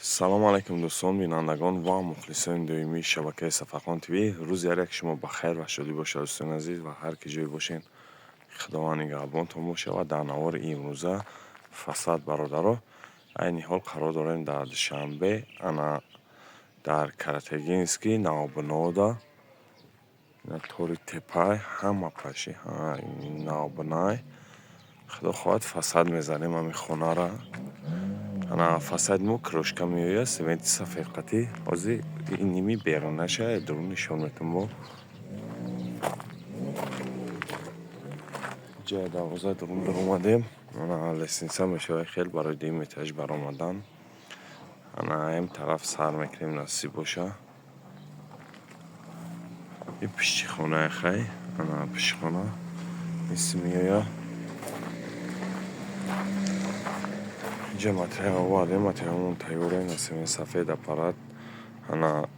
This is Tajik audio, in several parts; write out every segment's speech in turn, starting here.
салом алайкум дӯстон, бинандагон ва мухлисони доимии шабакаи Сафархон ТВ. Рӯзи як шумо ба хайр ва шодӣ бошад дӯстони азиз, ва ҳар ки ҷой бошен худованд нигаҳбонтон бошад. Дар навори имрӯза фасад бародаро, айни ҳол қарор дорем дар душанбе ана дар Каратегинский Навобинода тори тепай ҳама паши Навобинай худо хоҳад фасад мезанем ҳами хонара. Ана фасад мо крошка меояд сементи сафедқатӣ ҳозир ними берунаша дурун нишон метам бо ҷая дароза дурун баромадем. ана лестница мешавад хел барои дим этаж баромадан. ана ин тараф сар мекунем насиб боша. ин пишчихонаи хай ана пишчихона мисли меояд. اینجا مطرح آورده مطرحمون تیاره نسیم سفید اپارات انا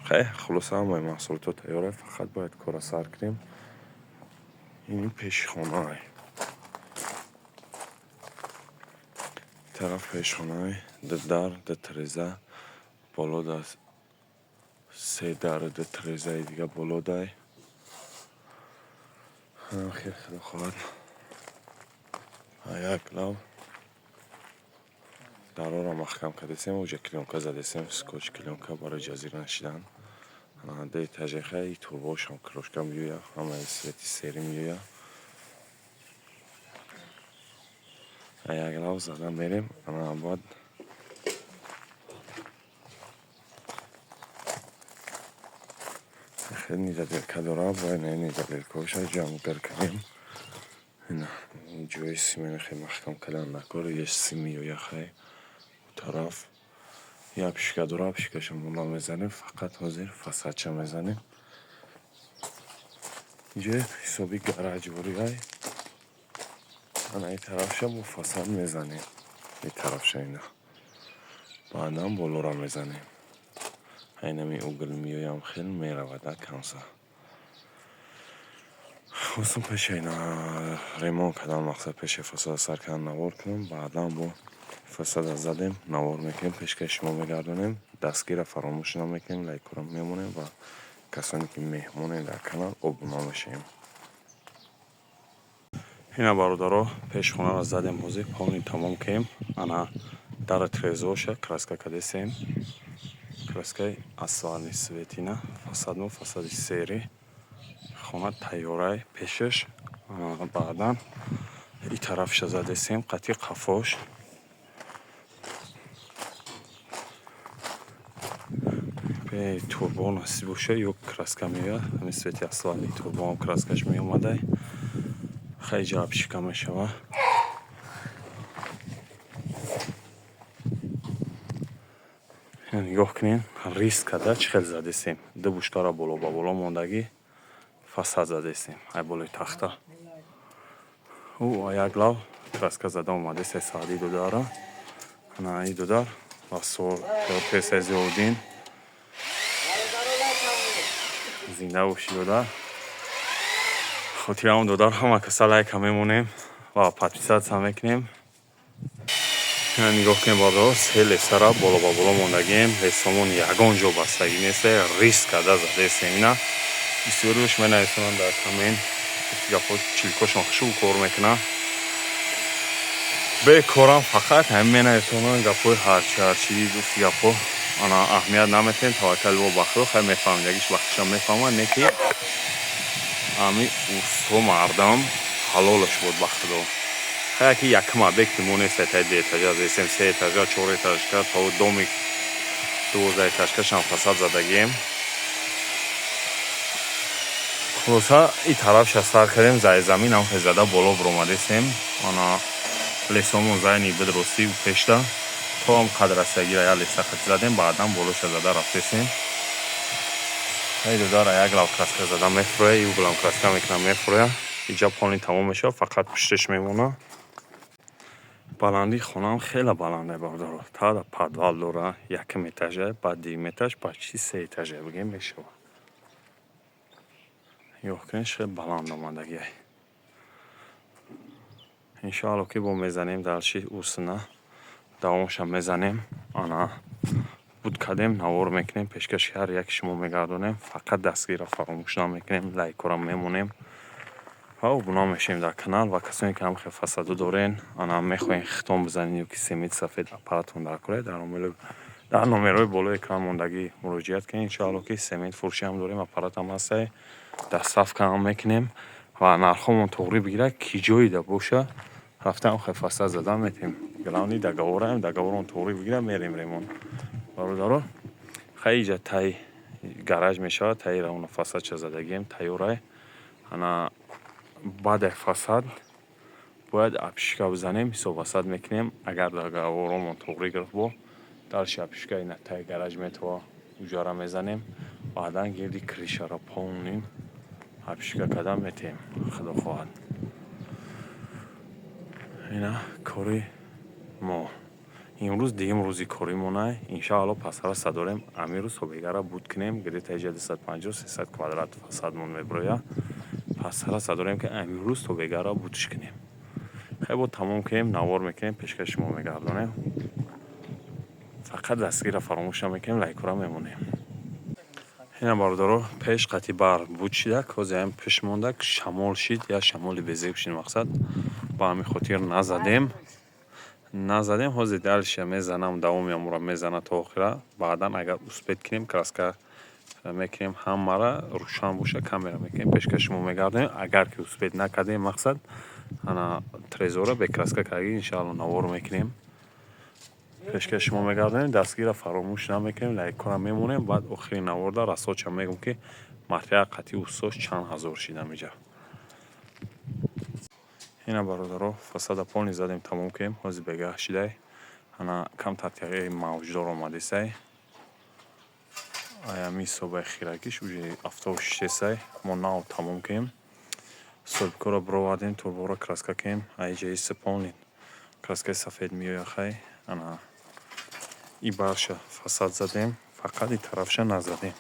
خیلی خلاص همه محصولات تیاره فقط باید کار سر کنیم. این پیشخانه های طرف پیشخانه های در تریزه بالا دست سه در تریزه دیگه بالا دای خیلی خیلی خواهد یک لو дарора маҳкам кардесем уҷа клёнка задесем скотч клёнка барои ҷазира нашидан. Де этажехай турбошам крошка меоя ҳамаи свети сери меоя. Як лав зада мерем ана баъд хеле низаделка дора бояд на низаделкаоша ҷамгар кардем. ина ҷои симени хеле маҳкам кардан накор еш сим меоя хай طرف یا پیشکا دورا پیشکاشم مولا میزنیم فقط حاضر فسادچه میزنیم. اینجا حسابی گراج بوری های انا این طرفش با فساد میزنیم این طرفش اینا بعدا بالا را میزنیم. اینمی اوگل میویم خیلی میرود کنسا خواستم پیش اینا ریمون کدام مقصد پیش فساد سر کردن نوار کنم. بعدا با فساد زدیم نوار میکنیم پیشکش شما میگردونیم دستگیر فراموش نمیکنیم لایک رو میمونیم و کسانی که مهمونه در کانال ابونا میشیم. اینا برادرها پیشخونه را زدیم حاضر پاونی تمام کردیم. انا در تریزوشه کراسکا کدیسیم کراسکای اسوانی سویتینا فساد مو فساد سری خونه تیاره پیشش. بعدا این طرفش زدیم قطعی قفاش турбо насиб боша ё краска меояд ҳамин свети аслани турбо ҳам краскаш меомадай хеле ҷабшика мешавад. нигоҳ кунед риск када чӣ хел задесем ду буштара боло ба боло мондагӣ фасад задесем ай болои тахта як лав краска зада омаде се саъди дудара ана и дудар ва сол песазиодин зинда боши додар хотирамон додар ҳама каса лайка мемонем ва подписатсия мекунем. нигоҳ кунем бардор се лесара боло ба боло мондагием лесамон ягон ҷо бастагӣ нест риск када задесем. ина бисёриош менависонанд дар комент гапҳо чилкошон хушул кор мекунанд бекорам фақат ҳамин менависонанд гапҳои ҳарчи дуфти гапҳо ана аҳамият наметем таваккал бо бахудо хай мефаҳмед ягиш вақтиша мефаҳмад не ки ами усто мардам ҳалолаш бод бахудо хай ки якма бекти мо нест этай ду этажа зесем се этажа чор этажка то доми 12 этажкашам фасад задагием. хулоса и тарафша сар кардем зай замин ам хай зада боло буромадесем ана лесомон зайни бидростӣ пешта توام قدر استگیر یا لیست خط زدیم بعدم بولوش زده رفتیم. هیدو داره یک لب کراسکا زده میفروه ایو گلام کراسکا میکنم میفروه اینجا پانی تمام میشه فقط پشتش میمونه. بلندی خونم خیلی بلنده بارداره تا دا پادوال داره یکم ایتاژه بعد دیم ایتاژ بعد چی سه ایتاژه بگیم میشه یو کنش خیلی بلند آمدگی انشاءالله که با میزنیم در چی اوسنه دوامش هم میزنیم. آنا буд кардем, навор мекунем, пешкаши ҳар яки шумо мегардонем. Фақат дастгирро фаромӯш намекунем, лайкора мемонем ва обуна мешавем дар канал. Ва касоне ки ҳам хел фасаду дорен, ана мехоҳем хитон бизанед ё ки семид сафед аппаратон дар кор дар номерҳои болои экран мондагӣ муроҷиат кунед. Иншоалло ки семид фурӯшӣ ҳам дорем, аппарат ҳам ҳастай, дастсафка ҳам мекунем ва нархҳомон тоғрӣ бигира, ки ҷоида боша рафтаам хел фасад задан метавем. Главни договораем, договорон тоғрӣ бигира, мерем ремонт. Бародаро, хай иҷа тай гараж мешавад, таи равна фасадша задагием тайёрай. Ана баъди фасад бояд апшишка бизанем, ҳисоб васад мекунем. Агар договоромон тоғрӣ гирифт бо дарши апшишка ина тай гараж метава уҷара мезанем. Баъдан гирди кришаро полнин апшишка кардан метавем. Худо хоҳад. Ина кори мо. имрӯз дигим рӯзи коримона. Иншоалло пасараста дорем амиру собегара буд кунем. Где-то 250-300 квадрат фасадмон меброяд. Пасараста дорем ки амирӯз собегара будш кунем. хебо тамом кунем, навор мекунем, пешкаши шумо мегардонем. фақат дастгирро фаромӯш намекунем, лайкора мемонем. ина бародаро, пеш қати бар буд шидак, ҳозирам пеш мондак шамол шид я шамоли безеб шид мақсад. Ба ҳамин хотир назадем. ҳозир далша мезанам, давоми амура мезана то охира. Баъдан агар успед кунем, краска мекунем, ҳамара рӯшан боша, камера мекунем, пешкаши шумо мегардонем. Агар ки успед накардем мақсад, ана трезора бе краска кардагӣ иншоалло навор мекунем, пешкаши шумо мегардонем. Дастгирро фаромӯш намекунем, лайкора мемонем. Баъд охири наворда расоча мегӯм ки мартиҳа қати усош чанд ҳазор шида меҷа. ина бародаро, фасада полни задем, тамом кунем. ҳозир бегаҳ шидай, ана камтар тағйири мавҷдор омадисай. аями ҳисобаи хиракиш уҷи 76 мо нав тамом кунем. собикора бировардем, турбора краска кунем. айҷаи сипонин краскаи сафед меояд хай. ана и барша фасад задем, фақат и тарафша назадем.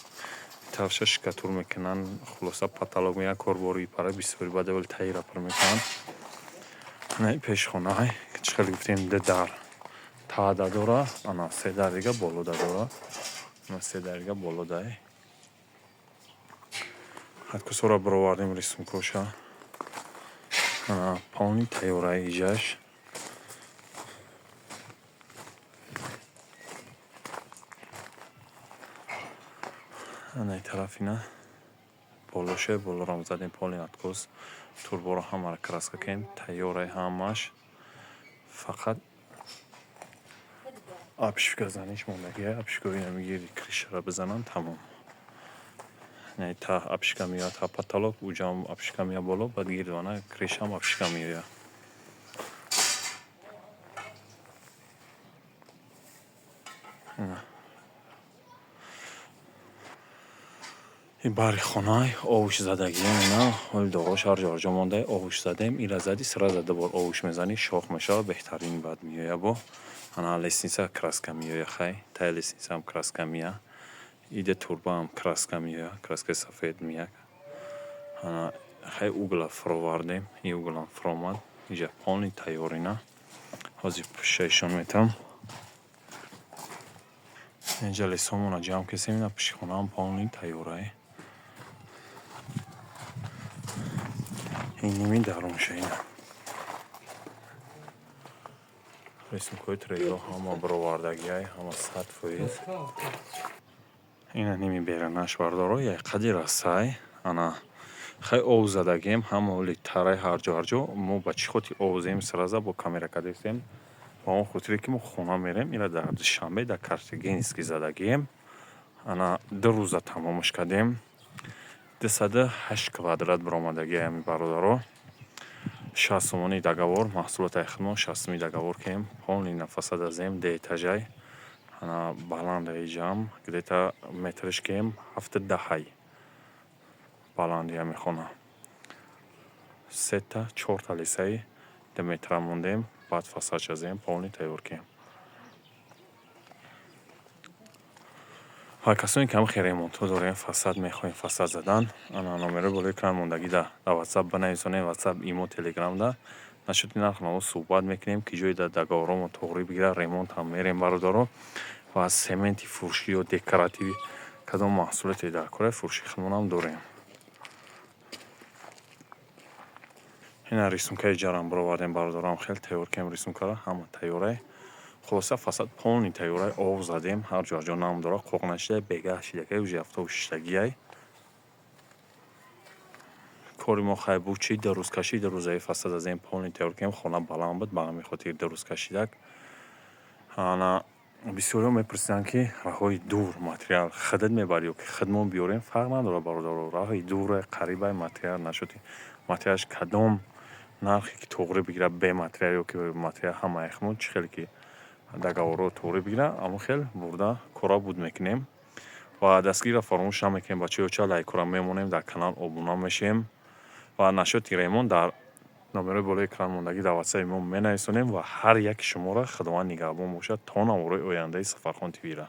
И тарафша шикатур мекунанд, хулоса паталог меяд, корбори пара бисёри баде, вале таи рапар мекунанд. ана пешхонаҳай ки чӣ хел гуфтем дар таъда дора, ана 3 дар дига болода дора. ана 3 дар дига болодай. ҳадкусора бировардем рисункоша. ана полни тайёраи иҷаш. ана тараф ина болоше, болорам задем полни откос. турборо ҳамара краска кунем, тайёрай ҳамаш. фақат апшишка заниш мондагия. апшишкаи намигирди кришаро бизанам, тамом. ина та апшишка меояд, та паталок, уҷам апшишка меояд боло, баъд гирдивана кришам апшишка меояд. ин бари хонаи овуш задагием, ина ҳоли доғош ҳар ҷо мондаи овуш задем. ира зади сира зада бор овуш мезанӣ, шох мешавад, беҳтарин баъд меояд бо. ана лестница краска меояд хай, таи лестницаам краска меояд. иде турбаам краска меояд, краскаи сафед меояд. ана хай угла фуровардем, ин углам фуромад. иҷа полни тайёр ина. ҳозир пӯшишаишон метавам. инҷа лесҳомона ҷамъ кесем, ина пишихонаам полни тайёрай. ин ними дарунша ина. рисункои трезо ҳама бировардагиай, ҳама 100%. ина ними беранаш бардаро, як қадир асай. ана хай ов задагием, ҳама оли тараи ҳарҷо. мо ба чӣ хотир овзем сраза бо камера кадесем. ба он хотире ки мо хона мерем, ира дар душанбе дар Картагенский задагием. ана 2 рӯза тамомаш кардем. 208 квадрат биромадагиай ами бародаро. 60 сомони договор, маҳсулотаи хидмат 60 договор кунем. полни нафасада зем, деэтажай. ана баландаи ҷамъ, где-то метриш кунем 7-10 баланди ами хона. 3 4 лисаи 2 метра мондем, баъд фасадша зем, полни тайёр кунем. ва касоне ки ҳамахи ремонтҳо дорем, фасад мехоҳем, фасад задан, ана номерои болои экран мондагӣ дар ватсап банависонем, ватсап, имо, телеграмда нашуди нарх наво суҳбат мекунем, ки ҷои дар договоромон тоғрӣ бигира, ремонт ҳам мерем бародаро. ва аз сементи фуршӣ ё декоративӣ кадом маҳсулоте дар кораи фуршихонам дорем. ина рисункаи ҷараам баровардем бародарам хел тайёр кардем рисункаро ҳама тайёрае. Хулоса фақат полни тайёрае об задем ҳар ҷо нам дора қоқ нашида бегаҳ шидагай узи 76-гияй. кори мо хай буд чӣ дарӯз кашида рӯзаи фасад аз ин полни тайёр кардем хона баланд буд ба ҳамин хотир дарӯз кашидак. ана бисёриҳо мепурсиданд ки раҳои дур материал хидат мебарӣ ё ки хидмон биёрем фарқ надорад бародаро раҳои дуре қарибаи материал нашуди материалаш кадом нархе ки тоғри бигирад бе материал ё ки материал ҳама эхмон чӣ хеле ки дагаворо тоғри бигирад аммо хел бурда кора буд мекунем ва дастгирро фаромӯш намекунем бачаҳо лайкора мемонем дар канал обуна мешем ва нашоти ремон дар номерои болои калонмондагӣ дар ватсаби мо менависонем ва ҳар яки шуморо худованд нигаҳбон бошад то навбарои ояндаи Сафархон ТВ-ра.